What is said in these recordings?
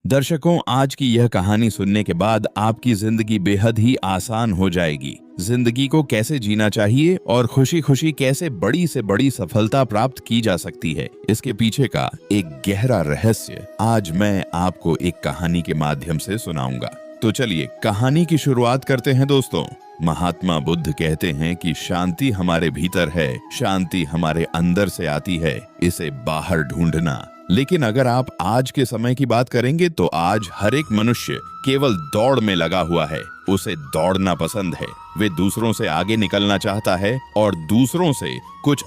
दर्शकों, आज की यह कहानी सुनने के बाद आपकी जिंदगी बेहद ही आसान हो जाएगी। जिंदगी को कैसे जीना चाहिए और खुशी खुशी कैसे बड़ी से बड़ी सफलता प्राप्त की जा सकती है, इसके पीछे का एक गहरा रहस्य आज मैं आपको एक कहानी के माध्यम से सुनाऊंगा। तो चलिए कहानी की शुरुआत करते हैं दोस्तों। महात्मा बुद्ध कहते हैं कि शांति हमारे भीतर है, शांति हमारे अंदर से आती है, इसे बाहर ढूंढना। लेकिन अगर आप आज के समय की बात करेंगे तो आज हर एक मनुष्य केवल दौड़ में लगा हुआ है। उसे दौड़ना पसंद है, वे दूसरों से आगे निकलना चाहता है और दूसरों से कुछ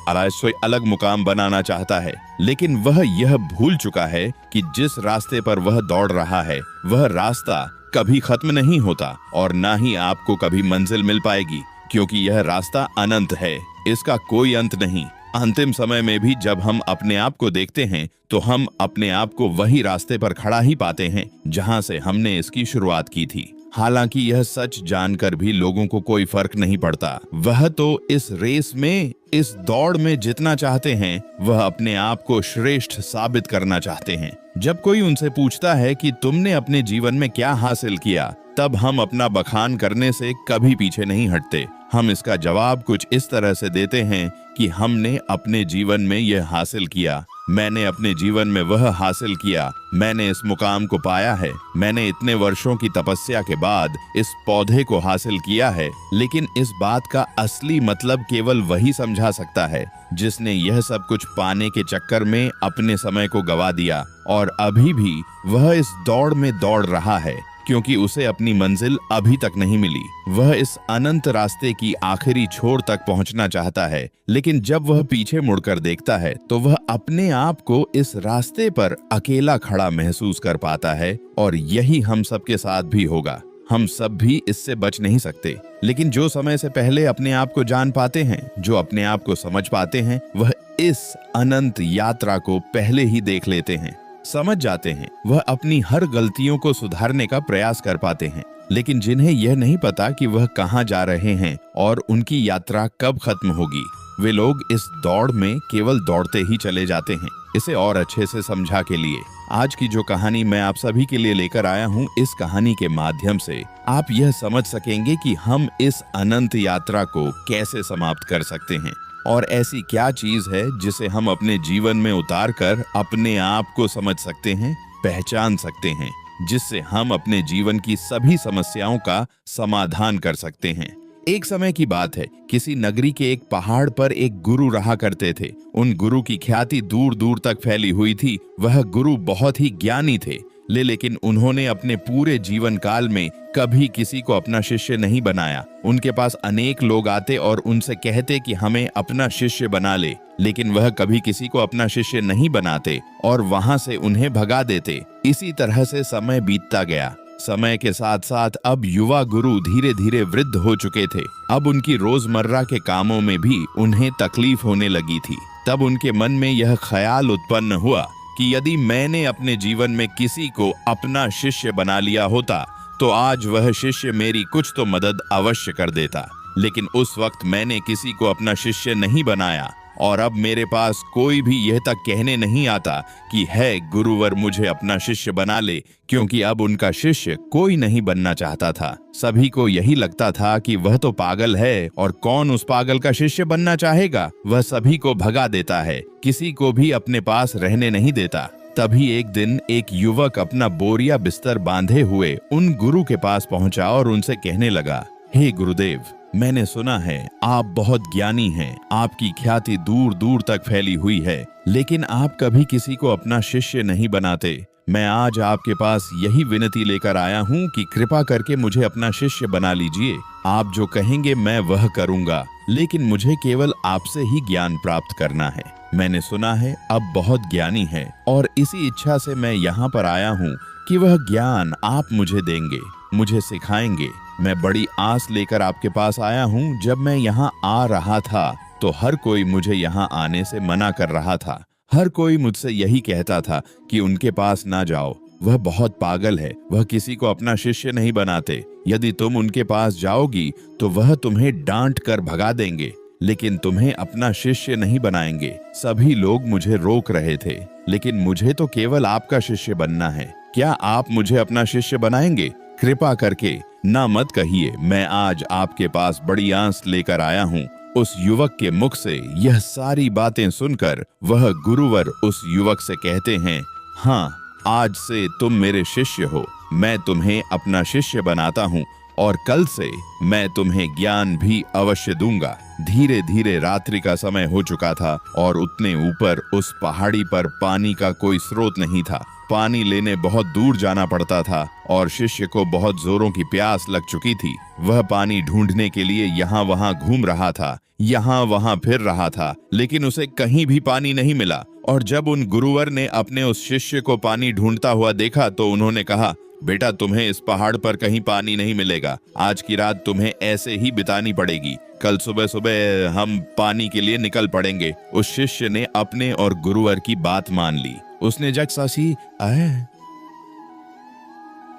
अलग मुकाम बनाना चाहता है। लेकिन वह यह भूल चुका है कि जिस रास्ते पर वह दौड़ रहा है वह रास्ता कभी खत्म नहीं होता और ना ही आपको कभी मंजिल मिल पाएगी, क्योंकि यह रास्ता अनंत है, इसका कोई अंत नहीं। अंतिम समय में भी जब हम अपने आप को देखते हैं तो हम अपने आप को वही रास्ते पर खड़ा ही पाते हैं जहां से हमने इसकी शुरुआत की थी। हालांकि यह सच जानकर भी लोगों को कोई फर्क नहीं पड़ता। वह तो इस रेस में, इस दौड़ में जितना चाहते हैं, वह अपने आप को श्रेष्ठ साबित करना चाहते हैं। जब कोई उनसे पूछता है कि तुमने अपने जीवन में क्या हासिल किया, तब हम अपना बखान करने से कभी पीछे नहीं हटते। हम इसका जवाब कुछ इस तरह से देते हैं कि हमने अपने जीवन में यह हासिल किया, मैंने अपने जीवन में वह हासिल किया, मैंने इस मुकाम को पाया है, मैंने इतने वर्षों की तपस्या के बाद इस पौधे को हासिल किया है। लेकिन इस बात का असली मतलब केवल वही समझा सकता है जिसने यह सब कुछ पाने के चक्कर में अपने समय को गवा दिया और अभी भी वह इस दौड़ में दौड़ रहा है, क्योंकि उसे अपनी मंजिल अभी तक नहीं मिली। वह इस अनंत रास्ते की आखिरी छोर तक पहुंचना चाहता है, लेकिन जब वह पीछे मुड़कर देखता है तो वह अपने आप को इस रास्ते पर अकेला खड़ा महसूस कर पाता है। और यही हम सबके साथ भी होगा। हम सब भी इससे बच नहीं सकते। लेकिन जो समय से पहले अपने आप को जान पाते हैं, जो अपने आप को समझ पाते हैं, वह इस अनंत यात्रा को पहले ही देख लेते हैं, समझ जाते हैं। वह अपनी हर गलतियों को सुधारने का प्रयास कर पाते हैं। लेकिन जिन्हें यह नहीं पता कि वह कहां जा रहे हैं और उनकी यात्रा कब खत्म होगी, वे लोग इस दौड़ में केवल दौड़ते ही चले जाते हैं। इसे और अच्छे से समझा के लिए आज की जो कहानी मैं आप सभी के लिए लेकर आया हूं, इस कहानी के माध्यम से आप यह समझ सकेंगे कि हम इस अनंत यात्रा को कैसे समाप्त कर सकते हैं और ऐसी क्या चीज है जिसे हम अपने जीवन में उतार कर अपने आप को समझ सकते हैं, पहचान सकते हैं, जिससे हम अपने जीवन की सभी समस्याओं का समाधान कर सकते हैं। एक समय की बात है, किसी नगरी के एक पहाड़ पर एक गुरु रहा करते थे। उन गुरु की ख्याति दूर दूर तक फैली हुई थी। वह गुरु बहुत ही ज्ञानी थे, लेकिन उन्होंने अपने पूरे जीवन काल में कभी किसी को अपना शिष्य नहीं बनाया। उनके पास अनेक लोग आते और उनसे कहते कि हमें अपना शिष्य बना ले, लेकिन वह कभी किसी को अपना शिष्य नहीं बनाते और वहां से उन्हें भगा देते। इसी तरह से समय बीतता गया। समय के साथ साथ अब युवा गुरु धीरे धीरे वृद्ध हो चुके थे। अब उनकी रोजमर्रा के कामों में भी उन्हें तकलीफ होने लगी थी। तब उनके मन में यह ख्याल उत्पन्न हुआ कि यदि मैंने अपने जीवन में किसी को अपना शिष्य बना लिया होता तो आज वह शिष्य मेरी कुछ तो मदद अवश्य कर देता। लेकिन उस वक्त मैंने किसी को अपना शिष्य नहीं बनाया और अब मेरे पास कोई भी यह तक कहने नहीं आता कि है गुरुवर मुझे अपना शिष्य बना ले, क्योंकि अब उनका शिष्य कोई नहीं बनना चाहता था। सभी को यही लगता था कि वह तो पागल है और कौन उस पागल का शिष्य बनना चाहेगा। वह सभी को भगा देता है, किसी को भी अपने पास रहने नहीं देता। तभी एक दिन एक युवक अपना बोरिया बिस्तर बांधे हुए उन गुरु के पास पहुंचा और उनसे कहने लगा, हे गुरुदेव, मैंने सुना है आप बहुत ज्ञानी हैं, आपकी ख्याति दूर दूर तक फैली हुई है, लेकिन आप कभी किसी को अपना शिष्य नहीं बनाते। मैं आज आपके पास यही विनती लेकर आया हूँ कि कृपा करके मुझे अपना शिष्य बना लीजिए। आप जो कहेंगे मैं वह करूँगा, लेकिन मुझे केवल आपसे ही ज्ञान प्राप्त करना है। मैंने सुना है आप बहुत ज्ञानी हैं और इसी इच्छा से मैं यहाँ पर आया हूँ कि वह ज्ञान आप मुझे देंगे, मुझे सिखाएंगे। मैं बड़ी आस लेकर आपके पास आया हूँ। जब मैं यहाँ आ रहा था तो हर कोई मुझे यहाँ आने से मना कर रहा था। हर कोई मुझसे यही कहता था कि उनके पास ना जाओ, वह बहुत पागल है, वह किसी को अपना शिष्य नहीं बनाते। यदि तुम उनके पास जाओगी तो वह तुम्हें डांट कर भगा देंगे। लेकिन तुम्हें अपना शिष्य नहीं बनाएंगे। सभी लोग मुझे रोक रहे थे, लेकिन मुझे तो केवल आपका शिष्य बनना है। क्या आप मुझे अपना शिष्य बनाएंगे? कृपा करके ना मत कहिए। मैं आज आपके पास बड़ी आस लेकर आया हूँ। उस युवक के मुख से यह सारी बातें सुनकर वह गुरुवर उस युवक से कहते हैं, हाँ, आज से तुम मेरे शिष्य हो। मैं तुम्हें अपना शिष्य बनाता हूँ और कल से मैं तुम्हें ज्ञान भी अवश्य दूंगा। धीरे धीरे रात्रि का समय हो चुका था और उतने ऊपर उस पहाड़ी पर पानी का कोई स्रोत नहीं था। पानी लेने बहुत दूर जाना पड़ता था और शिष्य को बहुत जोरों की प्यास लग चुकी थी। वह पानी ढूंढने के लिए यहाँ वहाँ घूम रहा था, यहाँ वहाँ फिर रहा था, लेकिन उसे कहीं भी पानी नहीं मिला। और जब उन गुरुवर ने अपने उस शिष्य को पानी ढूंढता हुआ देखा तो उन्होंने कहा, बेटा, तुम्हें इस पहाड़ पर कहीं पानी नहीं मिलेगा। आज की रात तुम्हें ऐसे ही बितानी पड़ेगी। कल सुबह सुबह हम पानी के लिए निकल पड़ेंगे। उस शिष्य ने अपने और गुरुवर की बात मान ली। उसने जगसासी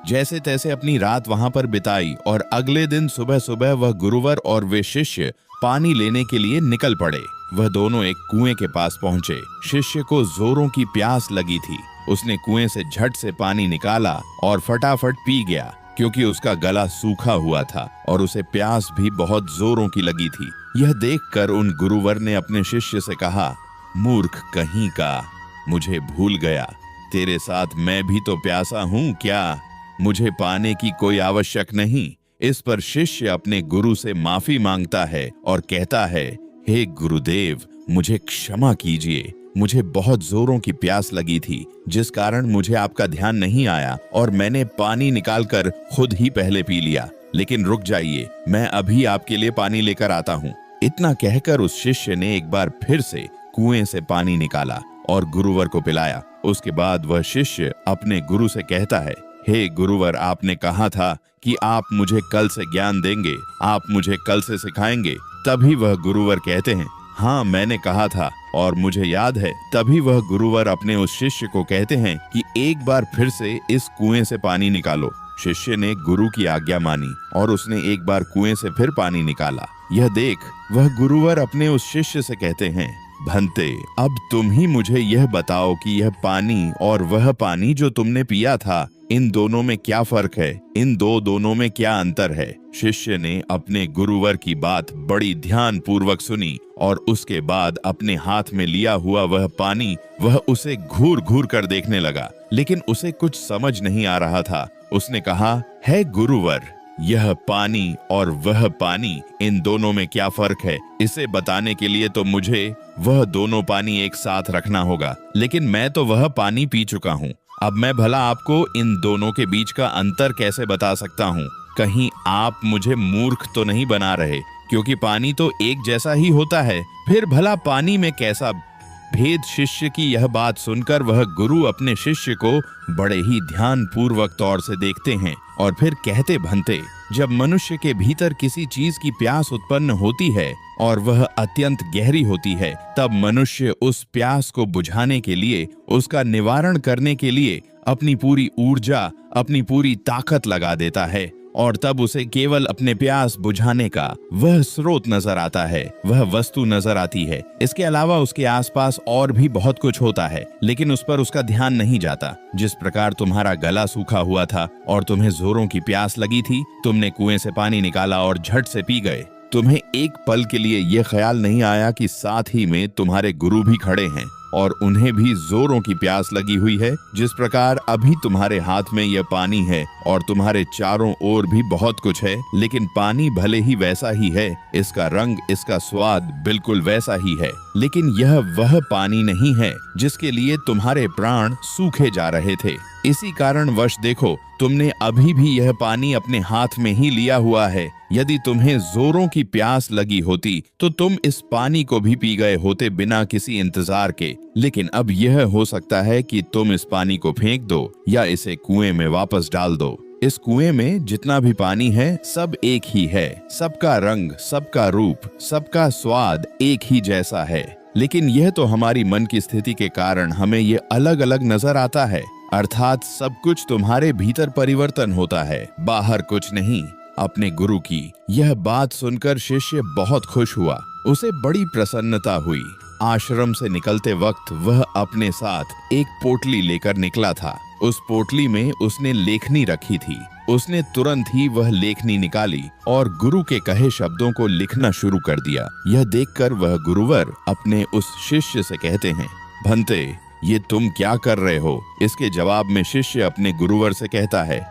जैसे तैसे अपनी रात वहां पर बिताई और अगले दिन सुबह सुबह वह गुरुवर और वे शिष्य पानी लेने के लिए निकल पड़े। वह दोनों एक कुएं के पास पहुंचे। शिष्य को जोरों की प्यास लगी थी। उसने कुएं से झट से पानी निकाला और फटाफट पी गया, क्योंकि उसका गला सूखा हुआ था और उसे प्यास भी बहुत जोरों की लगी थी। यह देखकर उन गुरुवर ने अपने शिष्य से कहा, मूर्ख कहीं का, मुझे भूल गया। तेरे साथ मैं भी तो प्यासा हूँ क्या? मुझे पाने की कोई आवश्यक नहीं। इस पर शिष्य अपने गुरु से माफी मांगता है और कहता है, हे गुरुदेव, मुझे क्षमा कीजिए। मुझे बहुत जोरों की प्यास लगी थी, जिस कारण मुझे आपका ध्यान नहीं आया और मैंने पानी निकालकर खुद ही पहले पी लिया। लेकिन रुक जाइए, मैं अभी आपके लिए पानी लेकर आता हूँ। इतना कहकर उस शिष्य ने एक बार फिर से कुएं से पानी निकाला और गुरुवर को पिलाया। उसके बाद वह शिष्य अपने गुरु से कहता है, हे गुरुवर, आपने कहा था कि आप मुझे कल से ज्ञान देंगे, आप मुझे कल से सिखाएंगे। तभी वह गुरुवर कहते हैं, हाँ, मैंने कहा था और मुझे याद है। तभी वह गुरुवर अपने उस शिष्य को कहते हैं कि एक बार फिर से इस कुएं से पानी निकालो। शिष्य ने गुरु की आज्ञा मानी और उसने एक बार कुएं से फिर पानी निकाला। यह देख वह गुरुवर अपने उस शिष्य से कहते हैं, भंते, अब तुम ही मुझे यह बताओ कि यह पानी और वह पानी जो तुमने पिया था, इन दोनों में क्या फर्क है? इन दोनों में क्या अंतर है? शिष्य ने अपने गुरुवर की बात बड़ी ध्यान पूर्वक सुनी और उसके बाद अपने हाथ में लिया हुआ वह पानी वह उसे घूर घूर कर देखने लगा, लेकिन उसे कुछ समझ नहीं आ रहा था। उसने कहा, है गुरुवर, यह पानी और वह पानी, इन दोनों में क्या फर्क है? इसे बताने के लिए तो मुझे वह दोनों पानी एक साथ रखना होगा, लेकिन मैं तो वह पानी पी चुका हूँ। अब मैं भला आपको इन दोनों के बीच का अंतर कैसे बता सकता हूँ? कहीं आप मुझे मूर्ख तो नहीं बना रहे, क्योंकि पानी तो एक जैसा ही होता है। फिर भला पानी में कैसा भेद? शिष्य की यह बात सुनकर वह गुरु अपने शिष्य को बड़े ही ध्यान पूर्वक तौर से देखते हैं और फिर कहते, भंते, जब मनुष्य के भीतर किसी चीज की प्यास उत्पन्न होती है और वह अत्यंत गहरी होती है, तब मनुष्य उस प्यास को बुझाने के लिए, उसका निवारण करने के लिए अपनी पूरी ऊर्जा, अपनी पूरी ताकत लगा देता है और तब उसे केवल अपने प्यास बुझाने का वह स्रोत नजर आता है, वह वस्तु नजर आती है। इसके अलावा उसके आसपास और भी बहुत कुछ होता है, लेकिन उस पर उसका ध्यान नहीं जाता। जिस प्रकार तुम्हारा गला सूखा हुआ था और तुम्हें जोरों की प्यास लगी थी, तुमने कुएं से पानी निकाला और झट से पी गए। तुम्हें एक पल के लिए यह ख्याल नहीं आया कि साथ ही में तुम्हारे गुरु भी खड़े हैं और उन्हें भी जोरों की प्यास लगी हुई है। जिस प्रकार अभी तुम्हारे हाथ में यह पानी है और तुम्हारे चारों ओर भी बहुत कुछ है, लेकिन पानी भले ही वैसा ही है, इसका रंग, इसका स्वाद बिल्कुल वैसा ही है, लेकिन यह वह पानी नहीं है जिसके लिए तुम्हारे प्राण सूखे जा रहे थे। इसी कारणवश देखो, तुमने अभी भी यह पानी अपने हाथ में ही लिया हुआ है। यदि तुम्हें जोरों की प्यास लगी होती तो तुम इस पानी को भी पी गए होते बिना किसी इंतजार के। लेकिन अब यह हो सकता है कि तुम इस पानी को फेंक दो या इसे कुएं में वापस डाल दो। इस कुएं में जितना भी पानी है सब एक ही है, सबका रंग, सबका रूप, सबका स्वाद एक ही जैसा है। लेकिन यह तो हमारी मन की स्थिति के कारण हमें ये अलग अलग नजर आता है। अर्थात सब कुछ तुम्हारे भीतर परिवर्तन होता है, बाहर कुछ नहीं। अपने गुरु की यह बात सुनकर शिष्य बहुत खुश हुआ उसे बड़ी प्रसन्नता हुई। आश्रम से निकलते वक्त वह अपने साथ एक पोटली लेकर निकला था। उस पोटली में उसने लेखनी रखी थी। उसने तुरंत ही वह लेखनी निकाली और गुरु के कहे शब्दों को लिखना शुरू कर दिया। यह देखकर वह गुरुवर अपने उस शिष्य से कहते हैं, भंते, ये तुम क्या कर रहे हो? इसके जवाब में शिष्य अपने गुरुवर से कहता है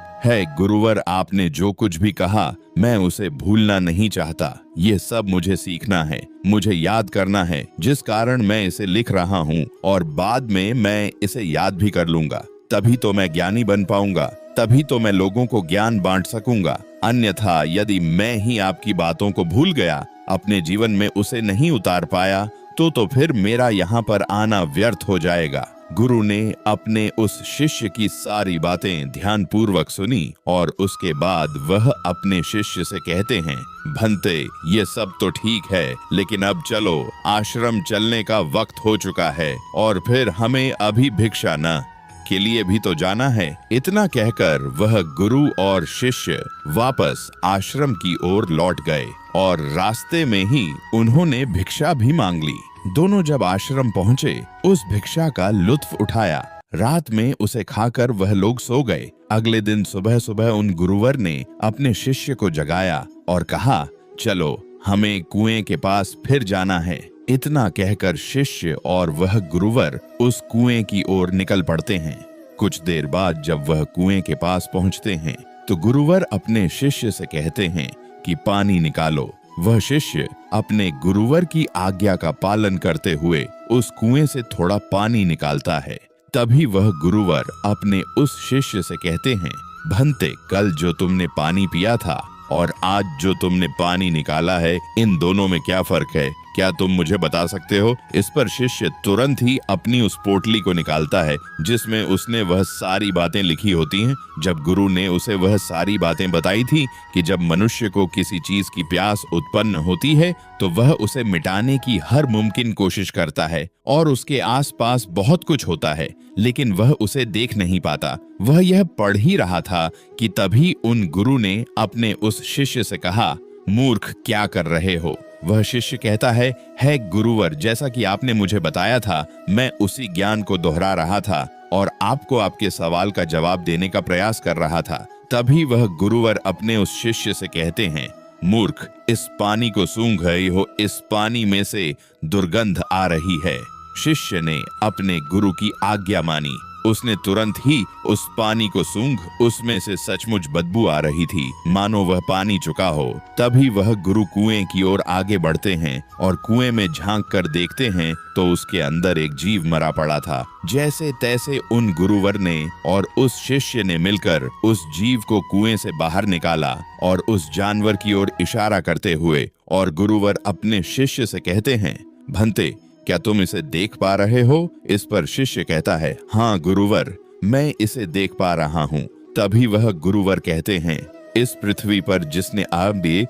गुरुवर, आपने जो कुछ भी कहा मैं उसे भूलना नहीं चाहता। ये सब मुझे सीखना है, मुझे याद करना है, जिस कारण मैं इसे लिख रहा हूँ और बाद में मैं इसे याद भी कर लूंगा। तभी तो मैं ज्ञानी बन पाऊंगा, तभी तो मैं लोगों को ज्ञान बांट सकूंगा। अन्यथा यदि मैं ही आपकी बातों को भूल गया, अपने जीवन में उसे नहीं उतार पाया, तो फिर मेरा यहाँ पर आना व्यर्थ हो जाएगा। गुरु ने अपने उस शिष्य की सारी बातें ध्यानपूर्वक सुनी और उसके बाद वह अपने शिष्य से कहते हैं, भंते, ये सब तो ठीक है, लेकिन अब चलो, आश्रम चलने का वक्त हो चुका है और फिर हमें अभी भिक्षा न के लिए भी तो जाना है। इतना कहकर वह गुरु और शिष्य वापस आश्रम की ओर लौट गए और रास्ते में ही उन्होंने भिक्षा भी मांग ली। दोनों जब आश्रम पहुंचे, उस भिक्षा का लुत्फ उठाया। रात में उसे खाकर वह लोग सो गए। अगले दिन सुबह सुबह उन गुरुवर ने अपने शिष्य को जगाया और कहा, चलो, हमें कुएं के पास फिर जाना है। इतना कहकर शिष्य और वह गुरुवर उस कुएं की ओर निकल पड़ते हैं। कुछ देर बाद जब वह कुएं के पास पहुंचते हैं तो गुरुवर अपने शिष्य से कहते हैं कि पानी निकालो। वह शिष्य अपने गुरुवर की आज्ञा का पालन करते हुए उस कुएं से थोड़ा पानी निकालता है। तभी वह गुरुवर अपने उस शिष्य से कहते हैं, भंते, कल जो तुमने पानी पिया था और आज जो तुमने पानी निकाला है, इन दोनों में क्या फर्क है? क्या तुम मुझे बता सकते हो? इस पर शिष्य तुरंत ही अपनी उस पोटली को निकालता है जिसमें उसने वह सारी बातें लिखी होती हैं। जब गुरु ने उसे वह सारी बातें बताई थी कि जब मनुष्य को किसी चीज की प्यास उत्पन्न होती है तो वह उसे मिटाने की हर मुमकिन कोशिश करता है और उसके आसपास बहुत कुछ होता है, लेकिन वह उसे देख नहीं पाता। वह यह पढ़ ही रहा था कि तभी उन गुरु ने अपने उस शिष्य से कहा, मूर्ख, क्या कर रहे हो? वह शिष्य कहता है गुरुवर, जैसा कि आपने मुझे बताया था, मैं उसी ज्ञान को दोहरा रहा था और आपको आपके सवाल का जवाब देने का प्रयास कर रहा था। तभी वह गुरुवर अपने उस शिष्य से कहते हैं, मूर्ख, इस पानी को सूंघ रहे हो, इस पानी में से दुर्गंध आ रही है। शिष्य ने अपने गुरु की आज्ञा मानी। उसने तुरंत ही उस पानी को सूंघ, उसमें से सचमुच बदबू आ रही थी, मानो वह पानी चुका हो। तभी वह गुरु कुएं की ओर आगे बढ़ते हैं और कुएं में झांक कर देखते हैं तो उसके अंदर एक जीव मरा पड़ा था। जैसे तैसे उन गुरुवर ने और उस शिष्य ने मिलकर उस जीव को कुएं से बाहर निकाला और उस जानवर की ओर इशारा करते हुए और गुरुवर अपने शिष्य से कहते हैं, भंते, क्या तुम इसे देख पा रहे हो? इस पर शिष्य कहता है, हाँ गुरुवर, मैं इसे देख पा रहा हूँ। तभी वह गुरुवर कहते हैं, इस पृथ्वी पर जिसने अभी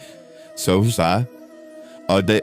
सहसा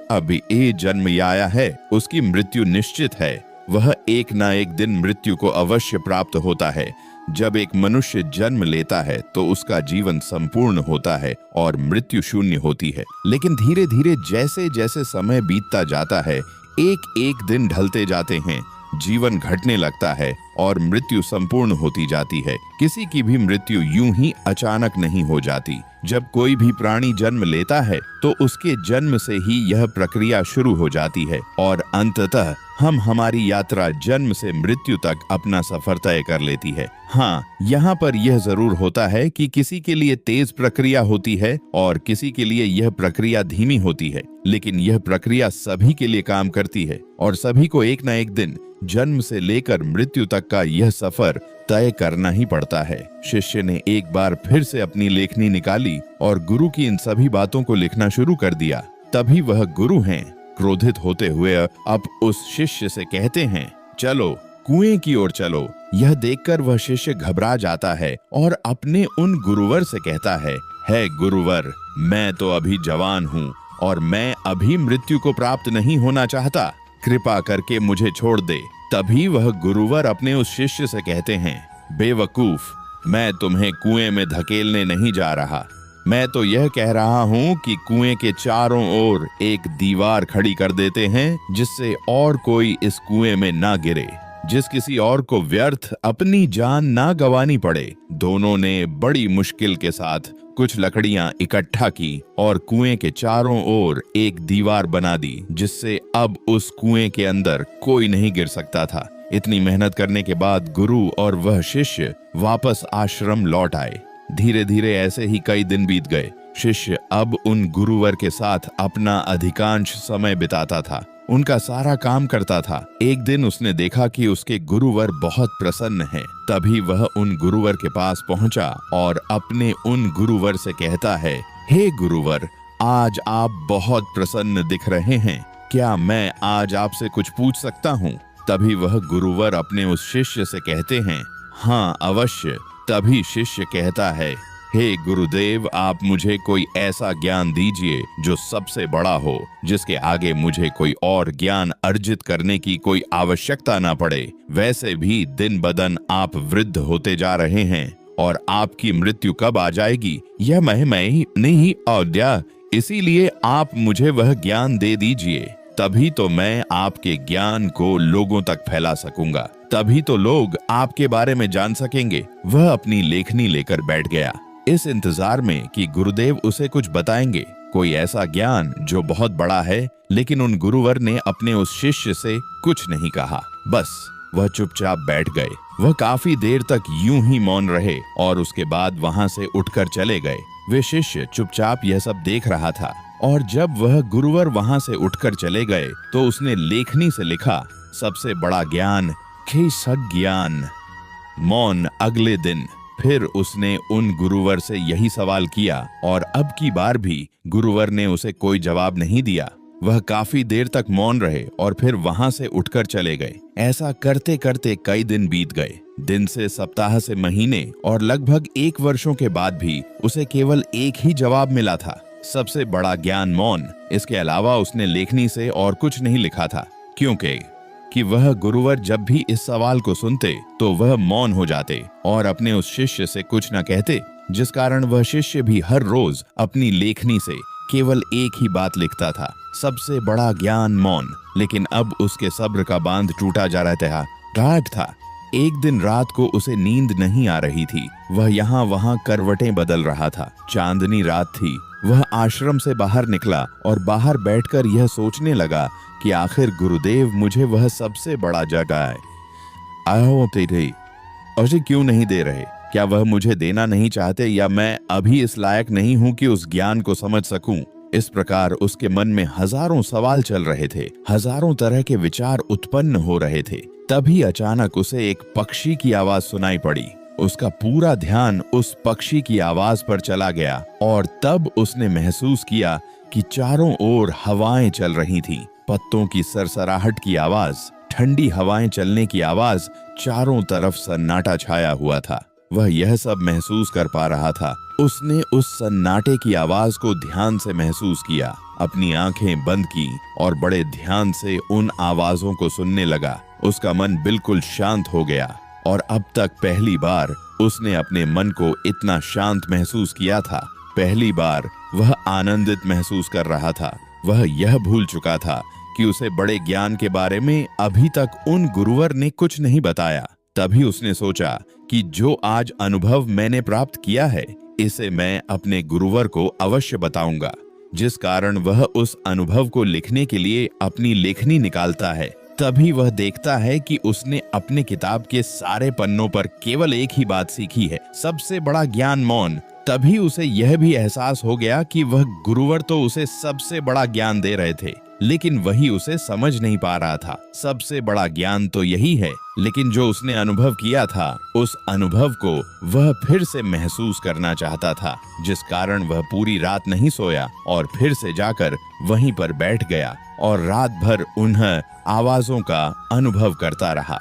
अभी ये जन्म आया है, उसकी मृत्यु निश्चित है। वह एक ना एक दिन मृत्यु को अवश्य प्राप्त होता है। जब एक मनुष्य जन्म लेता है तो उसका जीवन संपूर्ण होता है और मृत्यु शून्य होती है। लेकिन धीरे धीरे जैसे जैसे समय बीतता जाता है, एक एक दिन ढलते जाते हैं, जीवन घटने लगता है और मृत्यु संपूर्ण होती जाती है। किसी की भी मृत्यु यूं ही अचानक नहीं हो जाती। जब कोई भी प्राणी जन्म लेता है तो उसके जन्म से ही यह प्रक्रिया शुरू हो जाती है और अंततः हम हमारी यात्रा जन्म से मृत्यु तक अपना सफर तय कर लेती है। हाँ, यहाँ पर यह जरूर होता है कि किसी के लिए तेज प्रक्रिया होती है और किसी के लिए यह प्रक्रिया धीमी होती है, लेकिन यह प्रक्रिया सभी के लिए काम करती है और सभी को एक न एक दिन जन्म से लेकर मृत्यु तक का यह सफर तय करना ही पड़ता है। शिष्य ने एक बार फिर से अपनी लेखनी निकाली और गुरु की इन सभी बातों को लिखना शुरू कर दिया। तभी वह गुरु हैं, क्रोधित होते हुए अब उस शिष्य से कहते हैं, चलो, कुएं की ओर चलो। यह देखकर वह शिष्य घबरा जाता है और अपने उन गुरुवर से कहता है गुरुवर, मैं तो अभी जवान हूँ और मैं अभी मृत्यु को प्राप्त नहीं होना चाहता, कृपा करके मुझे छोड़ दे। तभी वह गुरुवर अपने उस शिष्य से कहते हैं, बेवकूफ, मैं तुम्हें कुएं में धकेलने नहीं जा रहा, मैं तो यह कह रहा हूँ कि कुएं के चारों ओर एक दीवार खड़ी कर देते हैं जिससे और कोई इस कुएं में ना गिरे, जिस किसी और को व्यर्थ अपनी जान ना गंवानी पड़े। दोनों ने बड़ी मुश्किल के साथ कुछ लकड़ियां इकट्ठा की और कुएं के चारों ओर एक दीवार बना दी, जिससे अब उस कुएं के अंदर कोई नहीं गिर सकता था। इतनी मेहनत करने के बाद गुरु और वह शिष्य वापस आश्रम लौट आए। धीरे धीरे ऐसे ही कई दिन बीत गए। शिष्य अब उन गुरुवर के साथ अपना अधिकांश समय बिताता था, उनका सारा काम करता था। एक दिन उसने देखा कि उसके गुरुवर बहुत प्रसन्न हैं। तभी वह उन गुरुवर के पास पहुंचा और अपने उन गुरुवर से कहता है, हे गुरुवर, आज आप बहुत प्रसन्न दिख रहे हैं, क्या मैं आज आपसे कुछ पूछ सकता हूँ? तभी वह गुरुवर अपने उस शिष्य से कहते हैं, हाँ अवश्य। तभी शिष्य कहता है, हे गुरुदेव, आप मुझे कोई ऐसा ज्ञान दीजिए जो सबसे बड़ा हो, जिसके आगे मुझे कोई और ज्ञान अर्जित करने की कोई आवश्यकता ना पड़े। वैसे भी दिन बदन आप वृद्ध होते जा रहे हैं और आपकी मृत्यु कब आ जाएगी यह मैं ही नहीं औद्या, इसीलिए आप मुझे वह ज्ञान दे दीजिए। तभी तो मैं आपके ज्ञान को लोगों तक फैला सकूंगा, तभी तो लोग आपके बारे में जान सकेंगे। वह अपनी लेखनी लेकर बैठ गया, इस इंतजार में कि गुरुदेव उसे कुछ बताएंगे, कोई ऐसा ज्ञान जो बहुत बड़ा है। लेकिन उन गुरुवर ने अपने उस शिष्य से कुछ नहीं कहा, बस वह चुपचाप बैठ गए। वह काफी देर तक यूं ही मौन रहे और उसके बाद वहां से उठकर चले गए। वे शिष्य चुपचाप यह सब देख रहा था और जब वह गुरुवर वहां से उठकर चले गए तो उसने लेखनी से लिखा, सबसे बड़ा ज्ञान ज्ञान। मौन। अगले दिन फिर उसने उन गुरुवर से यही सवाल किया और अब की बार भी गुरुवर ने उसे कोई जवाब नहीं दिया। वह काफी देर तक मौन रहे और फिर वहां से उठकर चले गए। ऐसा करते करते कई दिन बीत गए, दिन से सप्ताह से महीने और लगभग 1 वर्षों के बाद भी उसे केवल एक ही जवाब मिला था, सबसे बड़ा ज्ञान मौन। इसके अलावा उसने लेखनी से और कुछ नहीं लिखा था, क्योंकि वह गुरुवर जब भी इस सवाल को सुनते तो वह मौन हो जाते और अपने उस शिष्य से कुछ न कहते, जिस कारण वह शिष्य भी हर रोज अपनी लेखनी से केवल एक ही बात लिखता था, सबसे बड़ा ज्ञान मौन। लेकिन अब उसके सब्र का बांध टूटा जा रहा था। एक दिन रात को उसे नींद नहीं आ रही थी। वह यहाँ वहाँ करवटें बदल रहा था। चांदनी रात थी। वह आश्रम से बाहर निकला और बाहर बैठकर यह सोचने लगा कि आखिर गुरुदेव मुझे वह सबसे बड़ा जगाए होते थे उसे क्यों नहीं दे रहे? क्या वह मुझे देना नहीं चाहते या मैं अभी इस लायक नहीं हूँ कि उस ज्ञान को समझ सकूं? इस प्रकार उसके मन में हजारों सवाल चल रहे थे, हजारों तरह के विचार उत्पन्न हो रहे थे। तभी अचानक उसे एक पक्षी की आवाज सुनाई पड़ी। उसका पूरा ध्यान उस पक्षी की आवाज पर चला गया और तब उसने महसूस किया कि चारों ओर हवाएं चल रही थीं। पत्तों की सरसराहट की आवाज, ठंडी हवाएं चलने की आवाज, चारों तरफ सन्नाटा छाया हुआ था। वह यह सब महसूस कर पा रहा था। उसने उस सन्नाटे की आवाज को ध्यान से महसूस किया, अपनी आंखें बंद की और बड़े ध्यान से उन आवाजों को सुनने लगा। उसका मन बिल्कुल शांत हो गया और अब तक पहली बार उसने अपने मन को इतना शांत महसूस किया था। पहली बार वह आनंदित महसूस कर रहा था। वह यह भूल चुका था कि उसे बड़े ज्ञान के बारे में अभी तक उन गुरुवर ने कुछ नहीं बताया। तभी उसने सोचा कि जो आज अनुभव मैंने प्राप्त किया है, इसे मैं अपने गुरुवर को अवश्य बताऊंगा। जिस कारण वह उस अनुभव को लिखने के लिए अपनी लेखनी निकालता है। तभी वह देखता है कि उसने अपने किताब के सारे पन्नों पर केवल एक ही बात सीखी है, सबसे बड़ा ज्ञान मौन। तभी उसे यह भी एहसास हो गया कि वह गुरुवर तो उसे सबसे बड़ा ज्ञान दे रहे थे, लेकिन वही उसे समझ नहीं पा रहा था। सबसे बड़ा ज्ञान तो यही है, लेकिन जो उसने अनुभव किया था, उस अनुभव को वह फिर से महसूस करना चाहता था, जिस कारण वह पूरी रात नहीं सोया और फिर से जाकर वहीं पर बैठ गया और रात भर उन आवाजों का अनुभव करता रहा,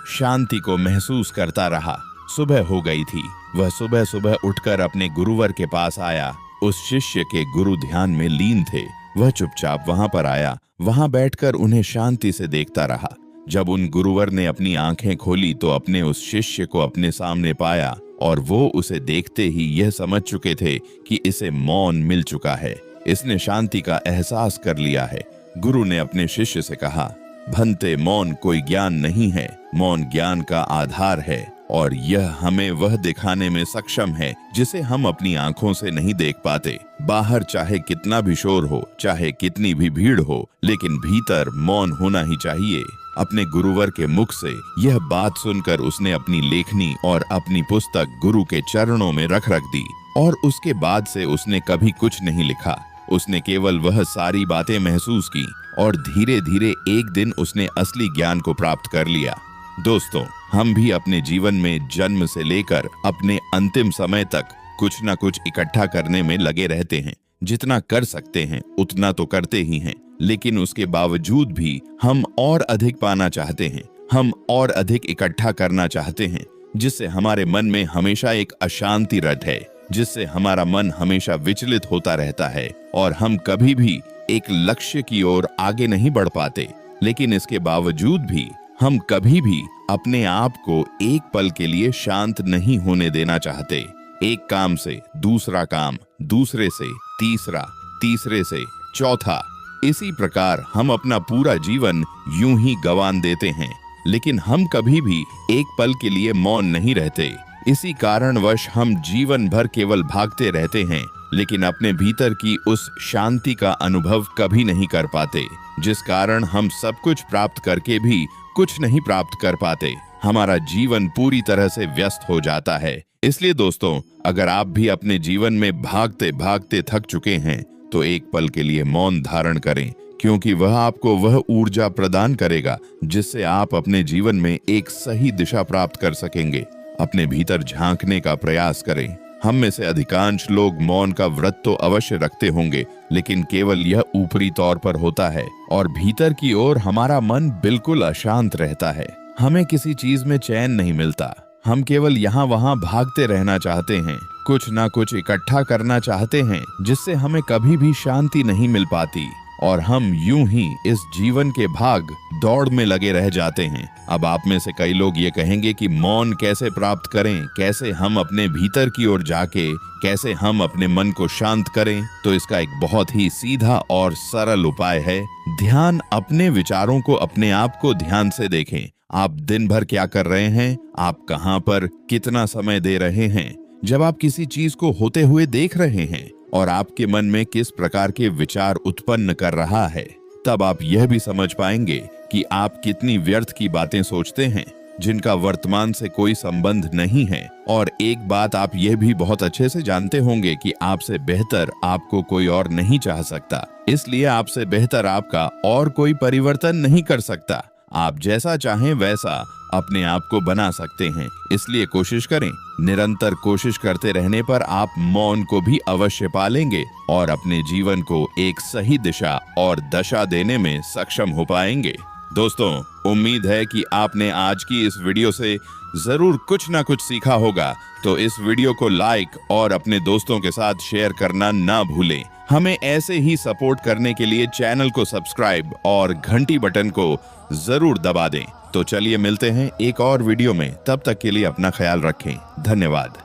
शांति को महसूस करता रहा। सुबह हो गई थी। वह सुबह सुबह उठकर अपने गुरुवर के पास आया। उस शिष्य के गुरु ध्यान में लीन थे। वह चुपचाप वहां पर आया, वहां बैठकर उन्हें शांति से देखता रहा। जब उन गुरुवर ने अपनी आंखें खोली तो अपने उस शिष्य को अपने सामने पाया और वो उसे देखते ही यह समझ चुके थे कि इसे मौन मिल चुका है। इसने शांति का एहसास कर लिया है। गुरु ने अपने शिष्य से कहा, भंते, मौन कोई ज्ञान नहीं है, मौन ज्ञान का आधार है और यह हमें वह दिखाने में सक्षम है जिसे हम अपनी आंखों से नहीं देख पाते। बाहर चाहे कितना भी शोर हो, चाहे कितनी भी भीड़ हो, लेकिन भीतर मौन होना ही चाहिए। अपने गुरुवर के मुख से यह बात सुनकर उसने अपनी लेखनी और अपनी पुस्तक गुरु के चरणों में रख दी और उसके बाद से उसने कभी कुछ नहीं लिखा। उसने केवल वह सारी बातें महसूस की और धीरे धीरे एक दिन उसने असली ज्ञान को प्राप्त कर लिया। दोस्तों, हम भी अपने जीवन में जन्म से लेकर अपने अंतिम समय तक कुछ न कुछ इकट्ठा करने में लगे रहते हैं। जितना कर सकते हैं उतना तो करते ही हैं, लेकिन उसके बावजूद भी हम और अधिक पाना चाहते हैं। हम और अधिक इकट्ठा करना चाहते हैं, जिससे हमारे मन में हमेशा एक अशांति रहे, जिससे हमारा मन हमेशा विचलित होता रहता है और हम कभी भी एक लक्ष्य की ओर आगे नहीं बढ़ पाते। लेकिन इसके बावजूद भी हम कभी भी अपने आप को एक पल के लिए शांत नहीं होने देना चाहते। एक काम से दूसरा काम, दूसरे से तीसरा, तीसरे से चौथा, इसी प्रकार हम अपना पूरा जीवन यूं ही गंवान देते हैं। लेकिन हम कभी भी एक पल के लिए मौन नहीं रहते। इसी कारणवश हम जीवन भर केवल भागते रहते हैं, लेकिन अपने भीतर की उस शांति का अनुभव कभी नहीं कर पाते, जिस कारण हम सब कुछ प्राप्त करके भी कुछ नहीं प्राप्त कर पाते। हमारा जीवन पूरी तरह से व्यस्त हो जाता है। इसलिए दोस्तों, अगर आप भी अपने जीवन में भागते भागते थक चुके हैं तो एक पल के लिए मौन धारण करें, क्योंकि वह आपको वह ऊर्जा प्रदान करेगा जिससे आप अपने जीवन में एक सही दिशा प्राप्त कर सकेंगे। अपने भीतर झांकने का प्रयास करें। हम में से अधिकांश लोग मौन का व्रत तो अवश्य रखते होंगे, लेकिन केवल यह ऊपरी तौर पर होता है और भीतर की ओर हमारा मन बिल्कुल अशांत रहता है। हमें किसी चीज में चैन नहीं मिलता। हम केवल यहाँ वहाँ भागते रहना चाहते हैं, कुछ ना कुछ इकट्ठा करना चाहते हैं, जिससे हमें कभी भी शांति नहीं मिल पाती और हम यूं ही इस जीवन के भाग दौड़ में लगे रह जाते हैं। अब आप में से कई लोग ये कहेंगे कि मौन कैसे प्राप्त करें, कैसे हम अपने भीतर की ओर जाके कैसे हम अपने मन को शांत करें। तो इसका एक बहुत ही सीधा और सरल उपाय है, ध्यान। अपने विचारों को, अपने आप को ध्यान से देखें। आप दिन भर क्या कर रहे हैं, आप कहाँ पर कितना समय दे रहे हैं। जब आप किसी चीज को होते हुए देख रहे हैं और आपके मन में किस प्रकार के विचार उत्पन्न कर रहा है, तब आप यह भी समझ पाएंगे कि आप कितनी व्यर्थ की बातें सोचते हैं जिनका वर्तमान से कोई संबंध नहीं है। और एक बात आप यह भी बहुत अच्छे से जानते होंगे कि आपसे बेहतर आपको कोई और नहीं चाह सकता, इसलिए आपसे बेहतर आपका और कोई परिवर्तन नहीं कर सकता। आप जैसा चाहें वैसा अपने आप को बना सकते हैं। इसलिए कोशिश करें। निरंतर कोशिश करते रहने पर आप मौन को भी अवश्य पालेंगे और अपने जीवन को एक सही दिशा और दशा देने में सक्षम हो पाएंगे। दोस्तों, उम्मीद है कि आपने आज की इस वीडियो से जरूर कुछ ना कुछ सीखा होगा। तो इस वीडियो को लाइक और अपने दोस्तों के साथ शेयर करना ना भूलें। हमें ऐसे ही सपोर्ट करने के लिए चैनल को सब्सक्राइब और घंटी बटन को जरूर दबा दें। तो चलिए मिलते हैं एक और वीडियो में। तब तक के लिए अपना ख्याल रखें। धन्यवाद।